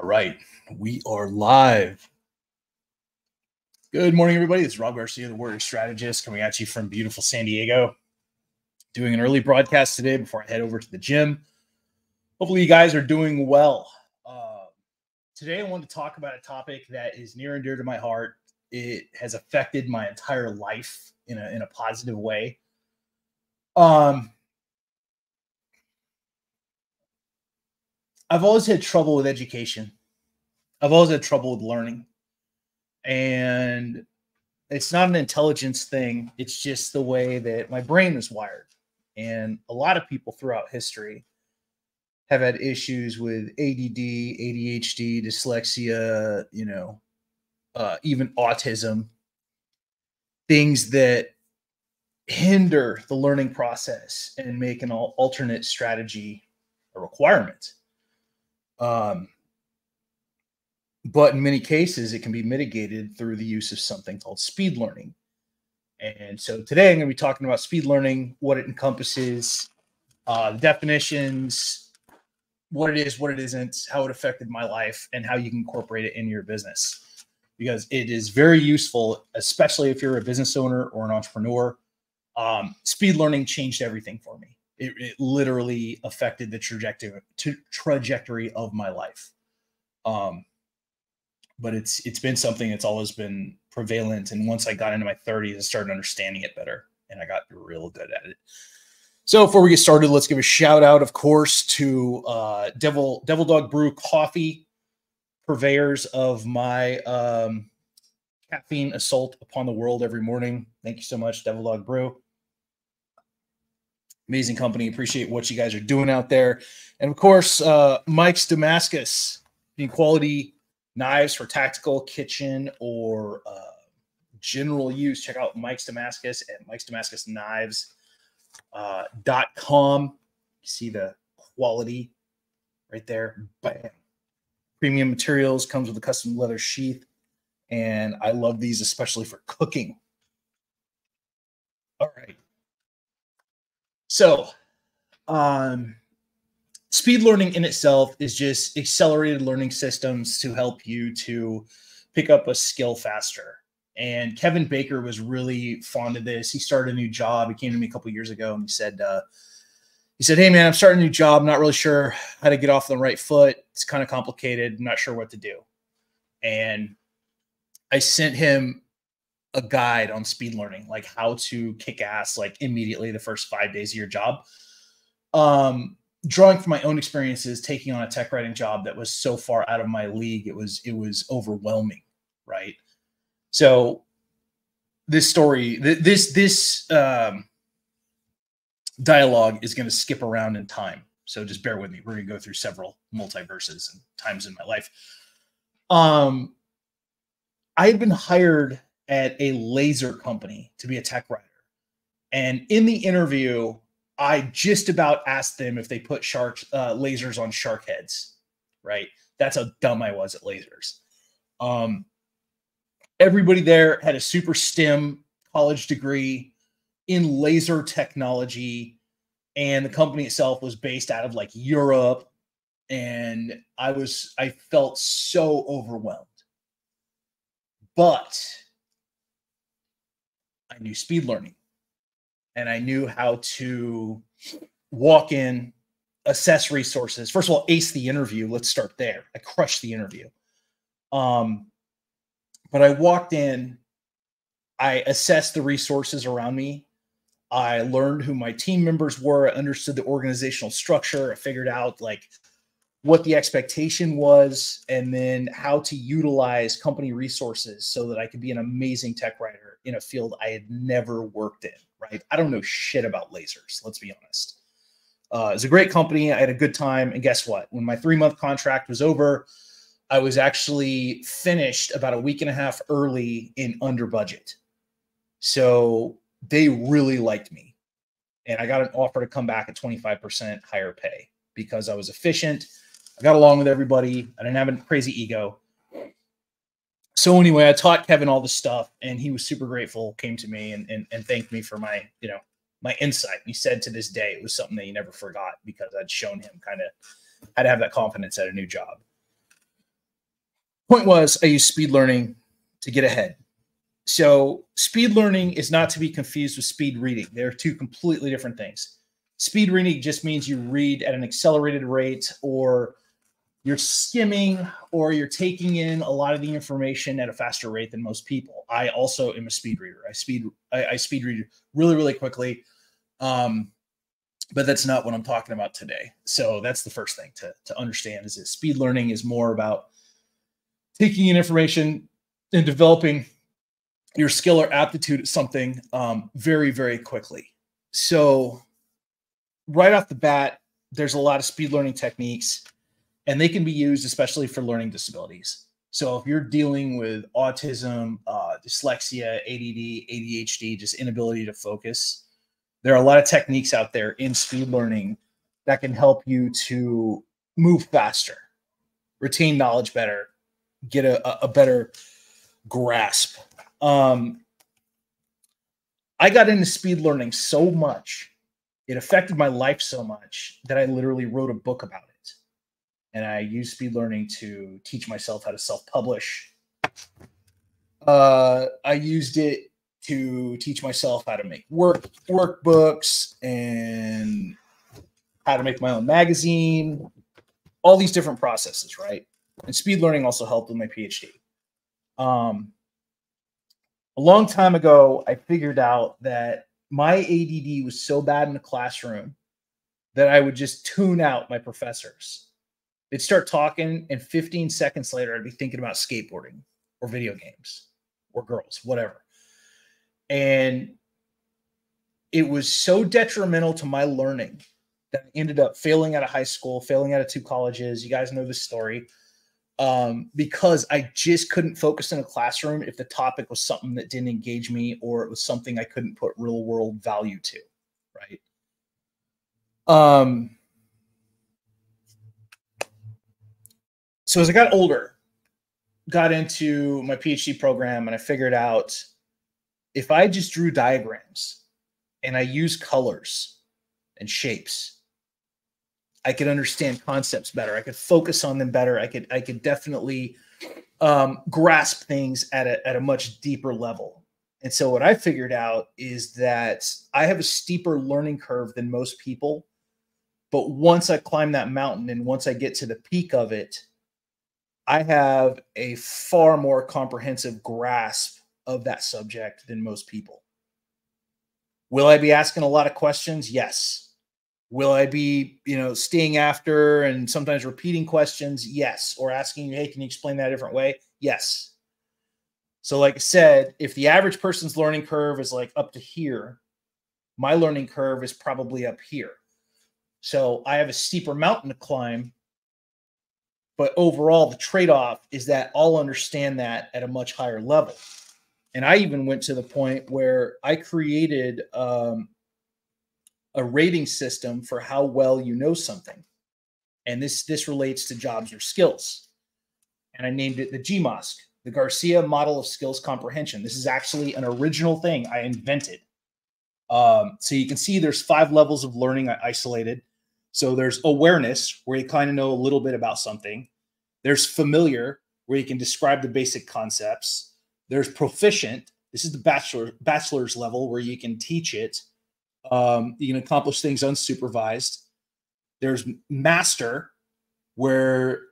All right, we are live. Good morning, everybody. This is Rob Garcia, the Warrior Strategist, coming at you from beautiful San Diego. Doing an early broadcast today before I head over to the gym. Hopefully, you guys are doing well. Today, I want to talk about a topic that is near and dear to my heart. It has affected my entire life in a positive way. I've always had trouble with education. I've always had trouble with learning. And it's not an intelligence thing. It's just the way that my brain is wired. And a lot of people throughout history have had issues with ADD, ADHD, dyslexia, even autism, things that hinder the learning process and make an alternate strategy a requirement. But in many cases, it can be mitigated through the use of something called speed learning. And so today I'm going to be talking about speed learning, what it encompasses, the definitions, what it is, what it isn't, how it affected my life, and how you can incorporate it in your business. Because it is very useful, especially if you're a business owner or an entrepreneur. Speed learning changed everything for me. It literally affected the trajectory of my life. But it's been something that's always been prevalent. And once I got into my 30s, I started understanding it better, and I got real good at it. So before we get started, let's give a shout out, of course, to Devil Dog Brew Coffee, purveyors of my caffeine assault upon the world every morning. Thank you so much, Devil Dog Brew. Amazing company. Appreciate what you guys are doing out there. And of course, Mike's Damascus, being quality knives for tactical, kitchen, or general use. Check out Mike's Damascus at mikesdamascusknives.com. You see the quality right there. Bam. Premium materials, comes with a custom leather sheath. And I love these, especially for cooking. All right. So, speed learning in itself is just accelerated learning systems to help you to pick up a skill faster. And Kevin Baker was really fond of this. He started a new job. He came to me a couple of years ago and he said, hey, man, I'm starting a new job. I'm not really sure how to get off on the right foot. It's kind of complicated. I'm not sure what to do. And I sent him a guide on speed learning, like how to kick ass, like immediately the first 5 days of your job. Drawing from my own experiences, taking on a tech writing job that was so far out of my league, it was overwhelming, right? So this story, this dialogue is going to skip around in time. So just bear with me. We're going to go through several multiverses and times in my life. I had been hired at a laser company to be a tech writer. And in the interview, I just about asked them if they put lasers on shark heads, right? That's how dumb I was at lasers. Everybody there had a super STEM college degree in laser technology, and the company itself was based out of like Europe. And I felt so overwhelmed. But I knew speed learning. And I knew how to walk in, assess resources. First of all, ace the interview. Let's start there. I crushed the interview. But I walked in, I assessed the resources around me. I learned who my team members were. I understood the organizational structure. I figured out like what the expectation was, and then how to utilize company resources so that I could be an amazing tech writer in a field I had never worked in, right? I don't know shit about lasers, let's be honest. It was a great company. I had a good time. And guess what? When my 3-month contract was over, I was actually finished about a week and a half early and under budget. So they really liked me. And I got an offer to come back at 25% higher pay because I was efficient. I got along with everybody. I didn't have a crazy ego. So anyway, I taught Kevin all this stuff, and he was super grateful, came to me and thanked me for my, my insight. And he said to this day, it was something that he never forgot because I'd shown him kind of how to have that confidence at a new job. Point was, I use speed learning to get ahead. So speed learning is not to be confused with speed reading. They're two completely different things. Speed reading just means you read at an accelerated rate, or you're skimming, or you're taking in a lot of the information at a faster rate than most people. I also am a speed reader. I speed read really, really quickly. But that's not what I'm talking about today. So that's the first thing to understand, is that speed learning is more about taking in information and developing your skill or aptitude at something very, very quickly. So right off the bat, there's a lot of speed learning techniques, and they can be used especially for learning disabilities. So if you're dealing with autism, dyslexia, ADD, ADHD, just inability to focus, there are a lot of techniques out there in speed learning that can help you to move faster, retain knowledge better, get a better grasp. I got into speed learning so much, it affected my life so much, that I literally wrote a book about it. And I used speed learning to teach myself how to self-publish. I used it to teach myself how to make workbooks and how to make my own magazine, all these different processes, right? And speed learning also helped with my PhD. A long time ago, I figured out that my ADD was so bad in the classroom that I would just tune out my professors. They'd start talking, and 15 seconds later, I'd be thinking about skateboarding or video games or girls, whatever. And it was so detrimental to my learning that I ended up failing out of high school, failing out of 2 colleges. You guys know this story. Because I just couldn't focus in a classroom if the topic was something that didn't engage me, or it was something I couldn't put real world value to, right? So as I got older, got into my PhD program, and I figured out, if I just drew diagrams and I use colors and shapes, I could understand concepts better. I could focus on them better. I could definitely grasp things at a much deeper level. And so what I figured out is that I have a steeper learning curve than most people. But once I climb that mountain, and once I get to the peak of it, I have a far more comprehensive grasp of that subject than most people. Will I be asking a lot of questions? Yes. Will I be, staying after and sometimes repeating questions? Yes. Or asking you, hey, can you explain that a different way? Yes. So like I said, if the average person's learning curve is like up to here, my learning curve is probably up here. So I have a steeper mountain to climb, but overall the trade-off is that I'll understand that at a much higher level. And I even went to the point where I created a rating system for how well you know something. And this relates to jobs or skills. And I named it the GMOSC, the Garcia Model of Skills Comprehension. This is actually an original thing I invented. So you can see there's 5 levels of learning I isolated. So there's awareness, where you kind of know a little bit about something. There's familiar, where you can describe the basic concepts. There's proficient. This is the bachelor's level, where you can teach it. You can accomplish things unsupervised. There's master, where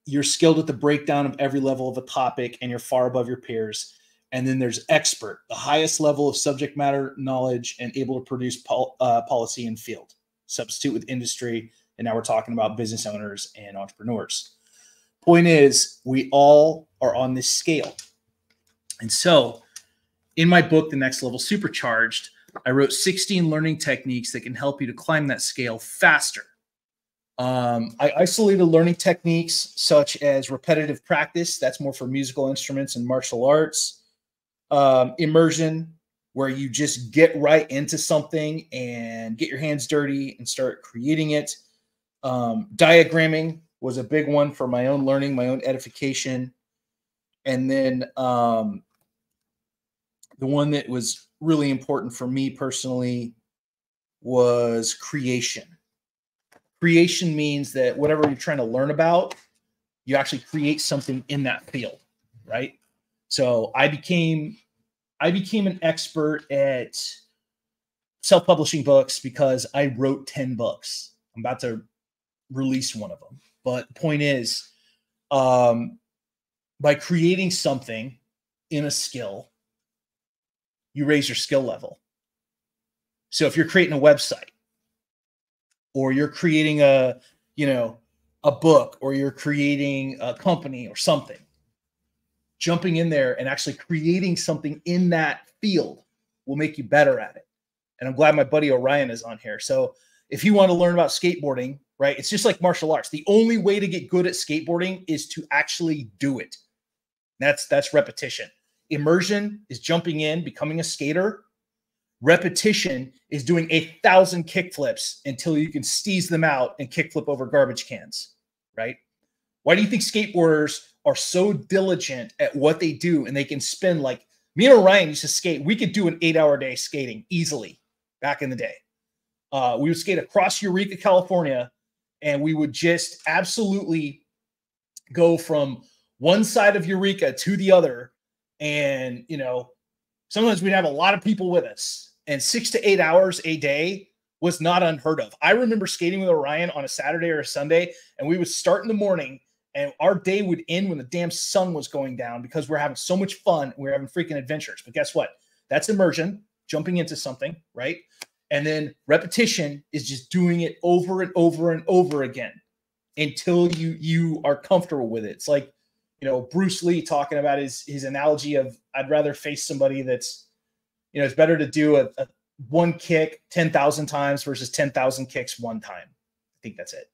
you're skilled at the breakdown of every level of a topic and you're far above your peers. And then there's expert, the highest level of subject matter knowledge and able to produce policy in field. Substitute with industry. And now we're talking about business owners and entrepreneurs. Point is, we all are on this scale. And so in my book, The Next Level Supercharged, I wrote 16 learning techniques that can help you to climb that scale faster. I isolated learning techniques such as repetitive practice. That's more for musical instruments and martial arts. Immersion, where you just get right into something and get your hands dirty and start creating it. Diagramming was a big one for my own learning, my own edification. And then the one that was really important for me personally was creation. Creation means that whatever you're trying to learn about, you actually create something in that field, right? So I became an expert at self-publishing books because I wrote 10 books. I'm about to release one of them. But the point is, by creating something in a skill, you raise your skill level. So if you're creating a website, or you're creating a book, or you're creating a company or something, jumping in there and actually creating something in that field will make you better at it. And I'm glad my buddy Orion is on here. So if you want to learn about skateboarding, right, it's just like martial arts. The only way to get good at skateboarding is to actually do it. That's repetition. Immersion is jumping in, becoming a skater. Repetition is doing 1,000 kickflips until you can steeze them out and kickflip over garbage cans, right? Why do you think skateboarders are so diligent at what they do, and they can spend, like me and Orion used to skate. We could do an 8-hour day skating easily back in the day. We would skate across Eureka, California, and we would just absolutely go from one side of Eureka to the other. And, sometimes we'd have a lot of people with us, and 6 to 8 hours a day was not unheard of. I remember skating with Orion on a Saturday or a Sunday, and we would start in the morning, and our day would end when the damn sun was going down because we're having so much fun and we're having freaking adventures. But guess what? That's immersion, jumping into something, right? And then repetition is just doing it over and over and over again until you are comfortable with it. It's like, Bruce Lee talking about his analogy of, I'd rather face somebody that's, it's better to do a one kick 10,000 times versus 10,000 kicks one time. I think that's it.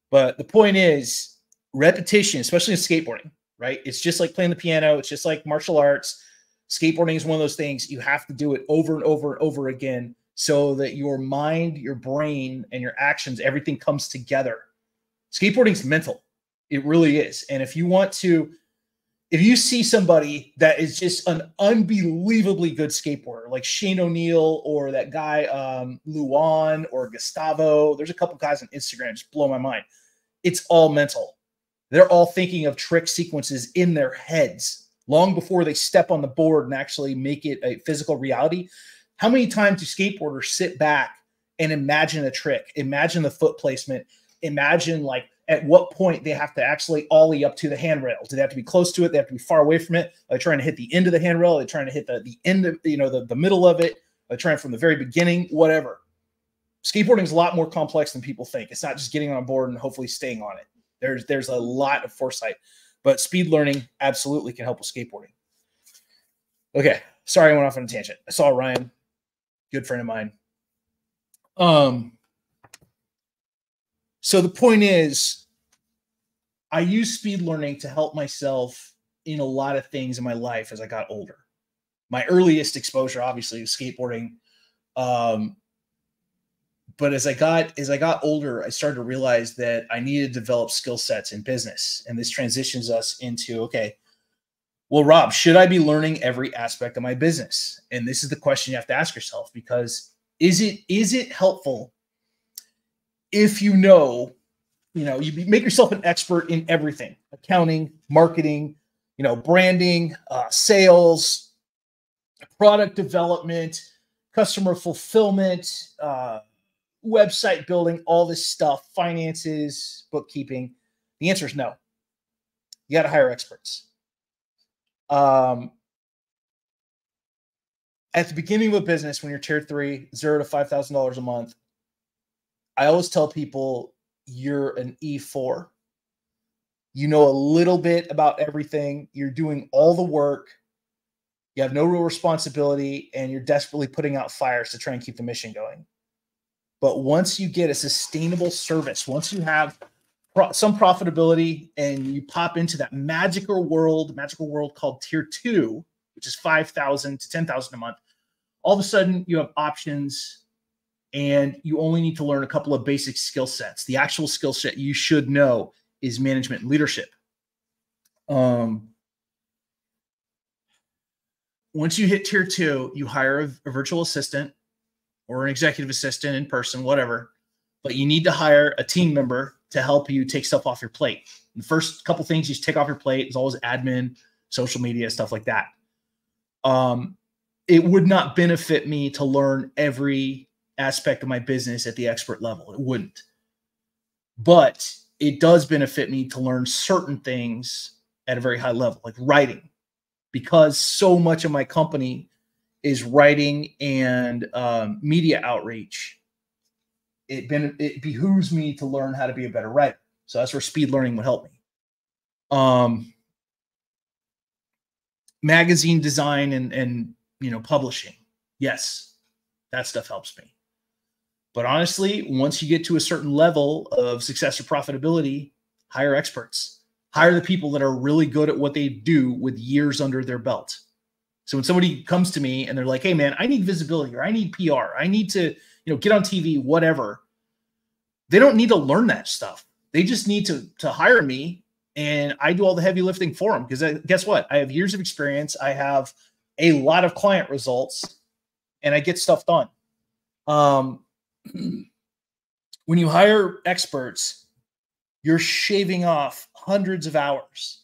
But the point is, repetition, especially in skateboarding, right? It's just like playing the piano. It's just like martial arts. Skateboarding is one of those things you have to do it over and over and over again so that your mind, your brain, and your actions, everything comes together. Skateboarding is mental. It really is. And if you see somebody that is just an unbelievably good skateboarder, like Shane O'Neill or that guy Luan or Gustavo, there's a couple guys on Instagram just blow my mind. It's all mental. They're all thinking of trick sequences in their heads long before they step on the board and actually make it a physical reality. How many times do skateboarders sit back and imagine a trick, imagine the foot placement, imagine like at what point they have to actually ollie up to the handrail? Do they have to be close to it? They have to be far away from it? Are they trying to hit the end of the handrail? Are they trying to hit the end of, the middle of it? Are they trying from the very beginning? Whatever. Skateboarding is a lot more complex than people think. It's not just getting on board and hopefully staying on it. There's a lot of foresight, but speed learning absolutely can help with skateboarding. Okay. Sorry, I went off on a tangent. I saw Ryan, good friend of mine. So the point is, I use speed learning to help myself in a lot of things in my life as I got older. My earliest exposure, obviously, was skateboarding. But as I got older, I started to realize that I needed to develop skill sets in business. And this transitions us into, okay, well, Rob, should I be learning every aspect of my business? And this is the question you have to ask yourself, because is it helpful if you make yourself an expert in everything: accounting, marketing, branding, sales, product development, customer fulfillment, website building, all this stuff, finances, bookkeeping? The answer is no. You got to hire experts. At the beginning of a business, when you're tier 3, $0 to $5,000 a month, I always tell people you're an E4. You know a little bit about everything. You're doing all the work. You have no real responsibility, and you're desperately putting out fires to try and keep the mission going. But once you get a sustainable service, once you have some profitability and you pop into that magical world called tier 2, which is 5,000 to 10,000 a month, all of a sudden you have options, and you only need to learn a couple of basic skill sets. The actual skill set you should know is management and leadership. Once you hit tier 2, you hire a virtual assistant or an executive assistant in person, whatever. but you need to hire a team member to help you take stuff off your plate. The first couple things you take off your plate is always admin, social media, stuff like that. It would not benefit me to learn every aspect of my business at the expert level. It wouldn't. But it does benefit me to learn certain things at a very high level, like writing, because so much of my company is writing and media outreach. It behooves me to learn how to be a better writer. So that's where speed learning would help me. Magazine design and publishing. Yes, that stuff helps me. But honestly, once you get to a certain level of success or profitability, hire experts. Hire the people that are really good at what they do with years under their belt. So when somebody comes to me and they're like, hey man, I need visibility, or I need PR, I need to, get on TV, whatever. They don't need to learn that stuff. They just need to hire me, and I do all the heavy lifting for them. Because guess what? I have years of experience. I have a lot of client results, and I get stuff done. When you hire experts, you're shaving off hundreds of hours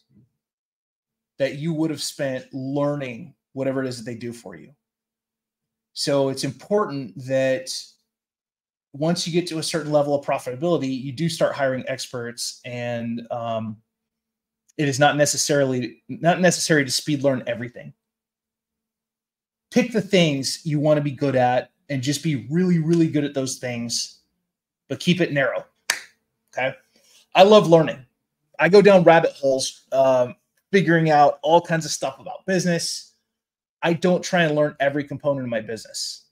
that you would have spent learning whatever it is that they do for you. So it's important that once you get to a certain level of profitability, you do start hiring experts, and it is not necessary to speed learn everything. Pick the things you want to be good at and just be really, really good at those things, but keep it narrow. Okay. I love learning. I go down rabbit holes, figuring out all kinds of stuff about business. I don't try and learn every component of my business.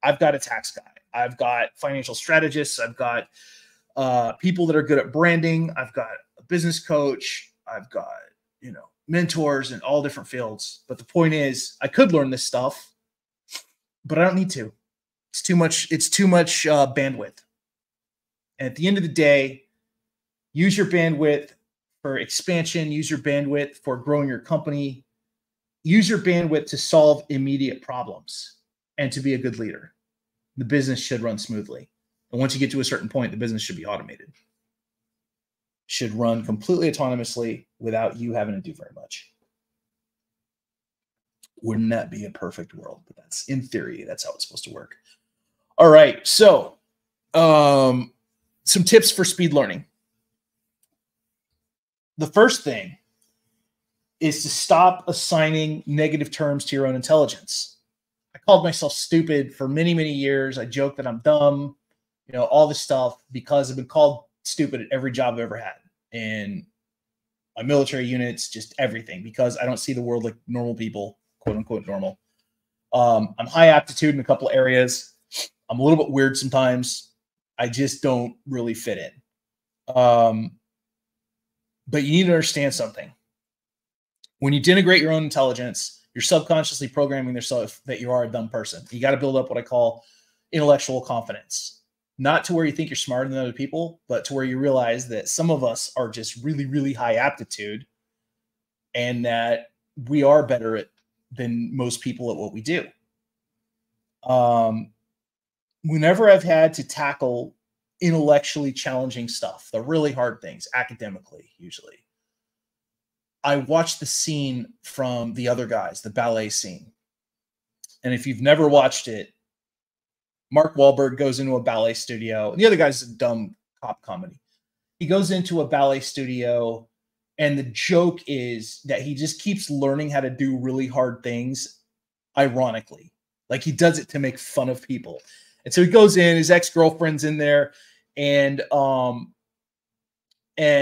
I've got a tax guy. I've got financial strategists. I've got people that are good at branding. I've got a business coach. I've got, mentors in all different fields. But the point is, I could learn this stuff, but I don't need to. It's too much bandwidth. And at the end of the day, use your bandwidth for expansion, use your bandwidth for growing your company, use your bandwidth to solve immediate problems and to be a good leader. The business should run smoothly. And once you get to a certain point, the business should be automated. Should run completely autonomously without you having to do very much. Wouldn't that be a perfect world? But that's, in theory, that's how it's supposed to work. All right. So some tips for speed learning. The first thing is to stop assigning negative terms to your own intelligence. I called myself stupid for many, many years. I joke that I'm dumb, all this stuff, because I've been called stupid at every job I've ever had. In my military units, just everything, because I don't see the world like normal people, quote unquote normal. I'm high aptitude in a couple of areas. I'm a little bit weird sometimes. I just don't really fit in. But you need to understand something. When you denigrate your own intelligence, you're subconsciously programming yourself that you are a dumb person. You got to build up what I call intellectual confidence. Not to where you think you're smarter than other people, but to where you realize that some of us are just really, really high aptitude, and that we are better than most people at what we do. Whenever I've had to tackle intellectually challenging stuff, the really hard things, academically, usually, I watch the scene from The Other Guys, the ballet scene. And if you've never watched it, Mark Wahlberg goes into a ballet studio. And The Other Guy's a dumb cop comedy. He goes into a ballet studio, and the joke is that he just keeps learning how to do really hard things, ironically. Like, he does it to make fun of people. And so he goes in, his ex-girlfriend's in there, and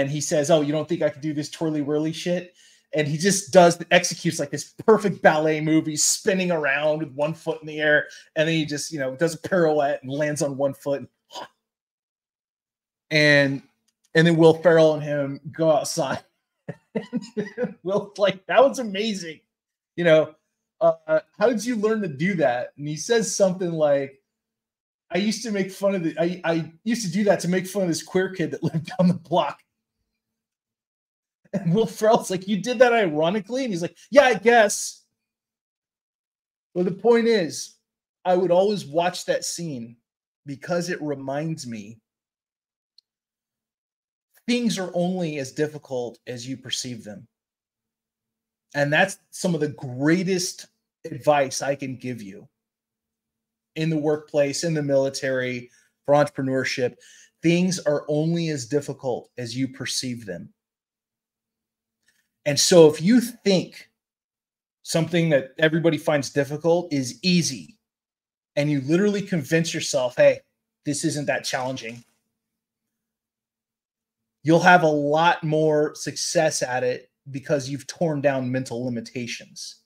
he says, "Oh, you don't think I could do this twirly-whirly shit?" And he just executes like this perfect ballet move. He's spinning around with one foot in the air, and then he just, does a pirouette and lands on one foot. And then Will Ferrell and him go outside. Will's like, "That was amazing. How did you learn to do that?" And he says something like, I used to make fun of I used to do that to make fun of this queer kid that lived down the block. And Will Ferrell's like, "You did that ironically?" And he's like, "Yeah, I guess." Well, the point is, I would always watch that scene because it reminds me things are only as difficult as you perceive them. And that's some of the greatest advice I can give you in the workplace, in the military, for entrepreneurship. Things are only as difficult as you perceive them. And so if you think something that everybody finds difficult is easy, and you literally convince yourself, hey, this isn't that challenging, you'll have a lot more success at it because you've torn down mental limitations.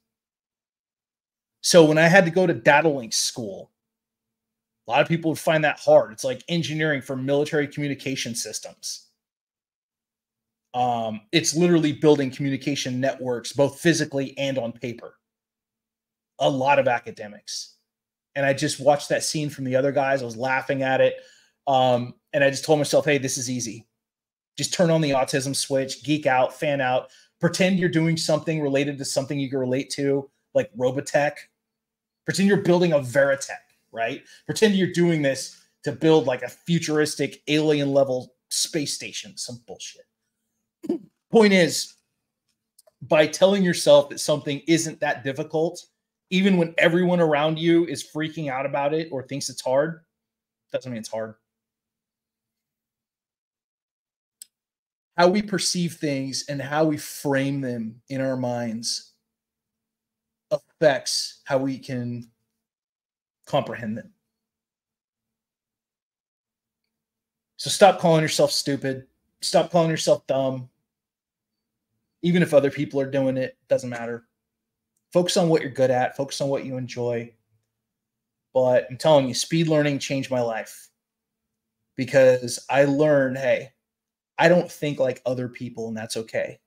So when I had to go to data links school, a lot of people would find that hard. It's like engineering for military communication systems. It's literally building communication networks, both physically and on paper. A lot of academics. And I just watched that scene from the other guys. I was laughing at it. And I just told myself, hey, this is easy. Just turn on the autism switch, geek out, fan out, pretend you're doing something related to something you can relate to, like Robotech. Pretend you're building a Veritech, right? Pretend you're doing this to build like a futuristic alien level space station, some bullshit. Point is, by telling yourself that something isn't that difficult, even when everyone around you is freaking out about it or thinks it's hard, doesn't mean it's hard. How we perceive things and how we frame them in our minds affects how we can comprehend them. So stop calling yourself stupid. Stop calling yourself dumb. Even if other people are doing it, doesn't matter. Focus on what you're good at. Focus on what you enjoy. But I'm telling you, speed learning changed my life because I learned, hey, I don't think like other people, and that's okay.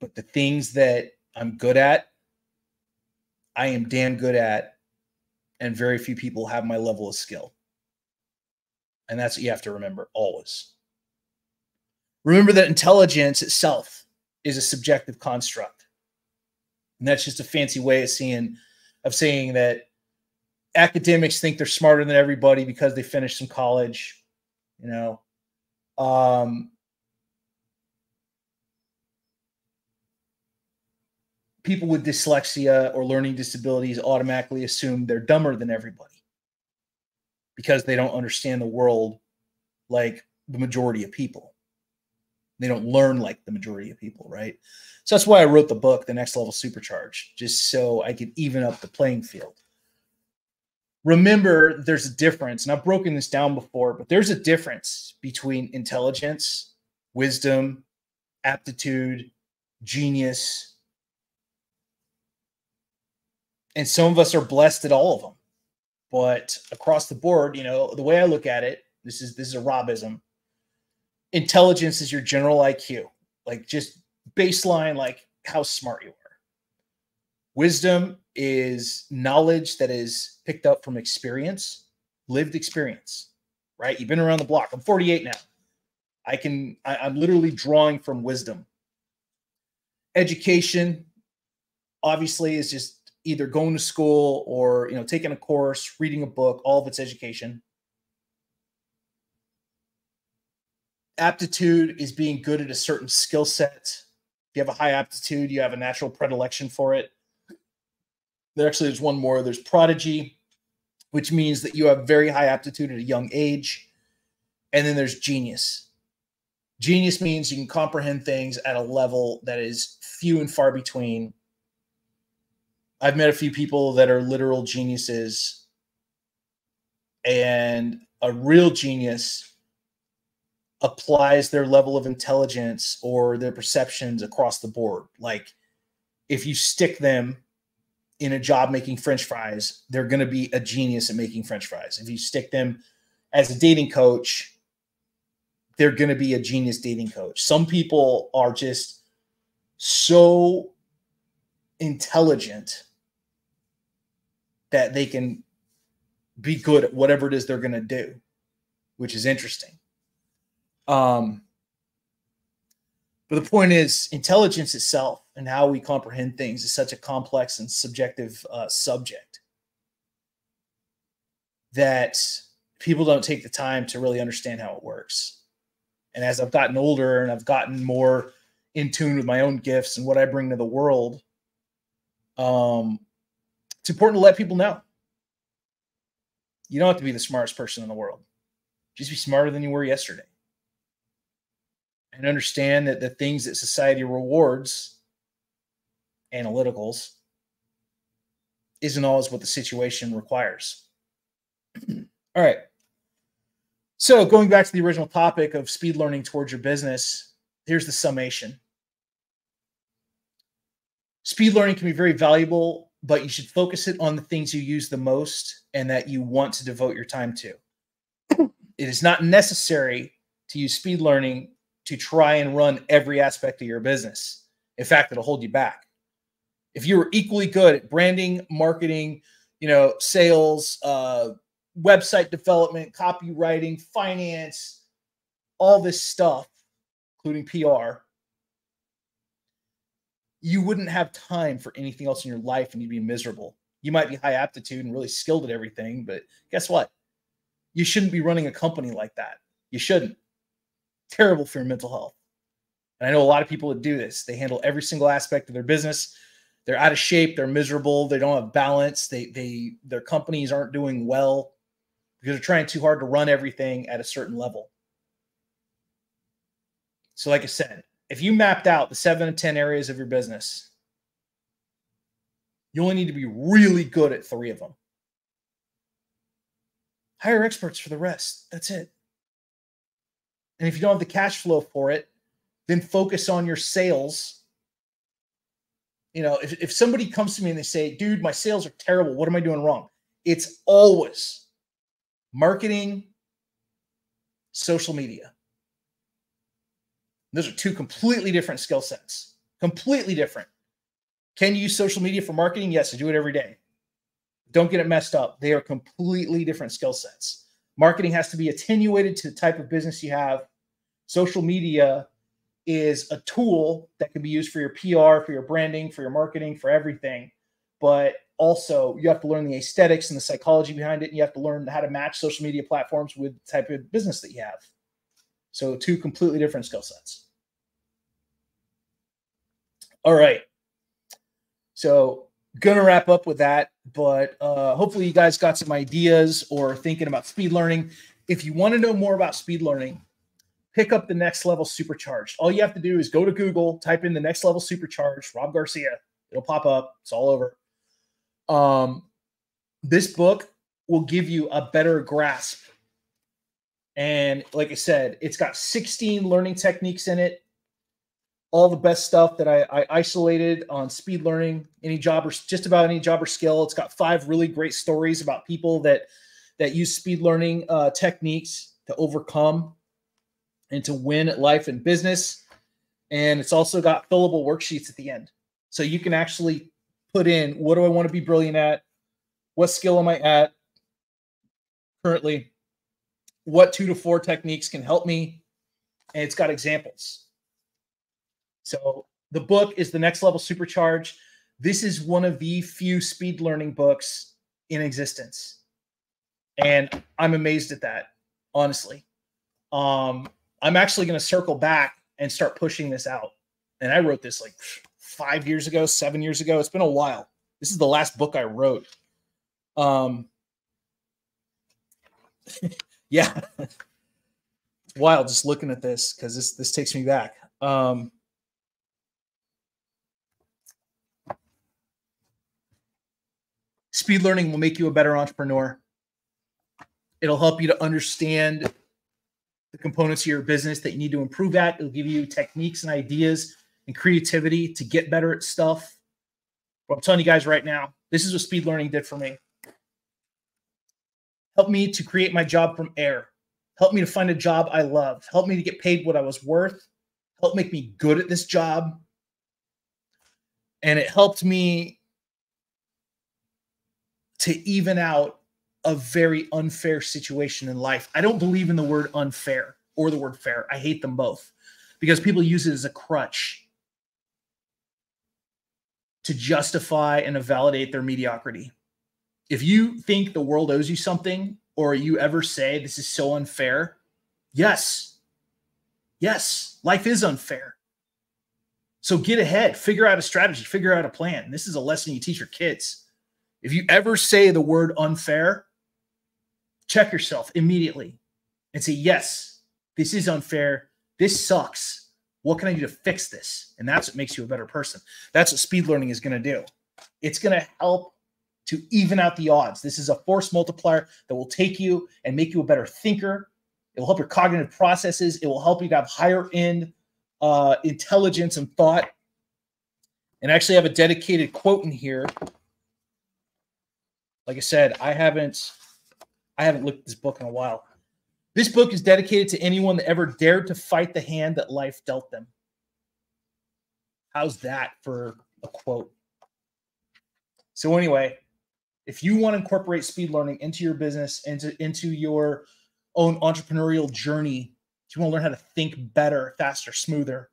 But the things that I'm good at, I am damn good at, and very few people have my level of skill. And that's what you have to remember always. Remember that intelligence itself is a subjective construct. And that's just a fancy way of saying that academics think they're smarter than everybody because they finished some college, you know. People with dyslexia or learning disabilities automatically assume they're dumber than everybody because they don't understand the world like the majority of people. They don't learn like the majority of people, right? So that's why I wrote the book, The Next Level Supercharged, just so I could even up the playing field. Remember, there's a difference, and I've broken this down before, but there's a difference between intelligence, wisdom, aptitude, genius. And some of us are blessed at all of them. But across the board, you know, the way I look at it, this is a Robism. Intelligence is your general IQ, like just baseline, like how smart you are. Wisdom is knowledge that is picked up from experience, lived experience, right? You've been around the block. I'm 48 now. I'm literally drawing from wisdom. Education, obviously, is just either going to school or, you know, taking a course, reading a book. All of it's education. Aptitude is being good at a certain skill set. If you have a high aptitude, you have a natural predilection for it. There's one more. There's prodigy, which means that you have very high aptitude at a young age. And then there's genius. Genius means you can comprehend things at a level that is few and far between. I've met a few people that are literal geniuses, and a real genius applies their level of intelligence or their perceptions across the board. Like if you stick them in a job making French fries, they're going to be a genius at making French fries. If you stick them as a dating coach, they're going to be a genius dating coach. Some people are just so intelligent that they can be good at whatever it is they're going to do, which is interesting. But the point is, intelligence itself and how we comprehend things is such a complex and subjective subject that people don't take the time to really understand how it works. And as I've gotten older and I've gotten more in tune with my own gifts and what I bring to the world, it's important to let people know. You don't have to be the smartest person in the world. Just be smarter than you were yesterday. And understand that the things that society rewards, analyticals, isn't always what the situation requires. All right. So going back to the original topic of speed learning towards your business, here's the summation. Speed learning can be very valuable, but you should focus it on the things you use the most and that you want to devote your time to. It is not necessary to use speed learning to try and run every aspect of your business. In fact, it'll hold you back. If you were equally good at branding, marketing, sales, website development, copywriting, finance, all this stuff, including PR, you wouldn't have time for anything else in your life and you'd be miserable. You might be high aptitude and really skilled at everything, but guess what? You shouldn't be running a company like that. You shouldn't. Terrible for your mental health. And I know a lot of people that do this. They handle every single aspect of their business. They're out of shape. They're miserable. They don't have balance. Their companies aren't doing well because they're trying too hard to run everything at a certain level. So like I said, if you mapped out the 7 to 10 areas of your business, you only need to be really good at 3 of them. Hire experts for the rest. That's it. And if you don't have the cash flow for it, then focus on your sales. If somebody comes to me and they say, dude, my sales are terrible, what am I doing wrong? It's always marketing, social media. Those are 2 completely different skill sets. Completely different. Can you use social media for marketing? Yes, I do it every day. Don't get it messed up. They are completely different skill sets. Marketing has to be attenuated to the type of business you have. Social media is a tool that can be used for your PR, for your branding, for your marketing, for everything. But also you have to learn the aesthetics and the psychology behind it. And you have to learn how to match social media platforms with the type of business that you have. So 2 completely different skill sets. All right. So going to wrap up with that, but hopefully you guys got some ideas or thinking about speed learning. If you want to know more about speed learning, pick up the Next Level Supercharged. All you have to do is go to Google, type in the Next Level Supercharged, Rob Garcia. It'll pop up. It's all over. This book will give you a better grasp. And like I said, it's got 16 learning techniques in it. All the best stuff that I isolated on speed learning, any job or just about any job or skill. It's got 5 really great stories about people that use speed learning techniques to overcome and to win at life and business. And it's also got fillable worksheets at the end. So you can actually put in, what do I want to be brilliant at? What skill am I at currently? What 2 to 4 techniques can help me? And it's got examples. So the book is the Next Level Supercharged. This is one of the few speed learning books in existence. And I'm amazed at that, honestly. I'm actually going to circle back and start pushing this out. And I wrote this like 5 years ago, 7 years ago. It's been a while. This is the last book I wrote. Yeah. It's wild just looking at this because this takes me back. Speed learning will make you a better entrepreneur. It'll help you to understand the components of your business that you need to improve at. It'll give you techniques and ideas and creativity to get better at stuff. But I'm telling you guys right now, this is what speed learning did for me. Helped me to create my job from air. Helped me to find a job I loved. Helped me to get paid what I was worth. Helped make me good at this job. And it helped me to even out a very unfair situation in life. I don't believe in the word unfair or the word fair. I hate them both because people use it as a crutch to justify and to validate their mediocrity. If you think the world owes you something, or you ever say this is so unfair, yes, Yes, life is unfair. So get ahead, figure out a strategy, figure out a plan. This is a lesson you teach your kids. If you ever say the word unfair, check yourself immediately and say, yes, this is unfair. This sucks. What can I do to fix this? And that's what makes you a better person. That's what speed learning is going to do. It's going to help to even out the odds. This is a force multiplier that will take you and make you a better thinker. It will help your cognitive processes. It will help you to have higher end intelligence and thought. And I actually have a dedicated quote in here. Like I said, I haven't looked at this book in a while. This book is dedicated to anyone that ever dared to fight the hand that life dealt them. How's that for a quote? So anyway, if you want to incorporate speed learning into your business, into your own entrepreneurial journey, if you want to learn how to think better, faster, smoother,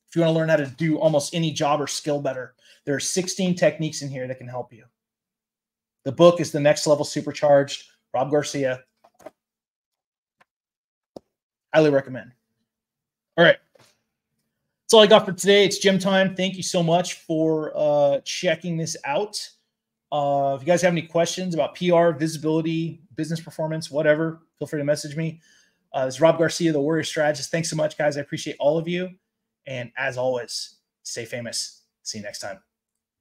if you want to learn how to do almost any job or skill better, there are 16 techniques in here that can help you. The book is The Next Level Supercharged, Rob Garcia. Highly recommend. All right. That's all I got for today. It's gym time. Thank you so much for checking this out. If you guys have any questions about PR, visibility, business performance, whatever, feel free to message me. This is Rob Garcia, the Warrior Strategist. Thanks so much, guys. I appreciate all of you. And as always, stay famous. See you next time.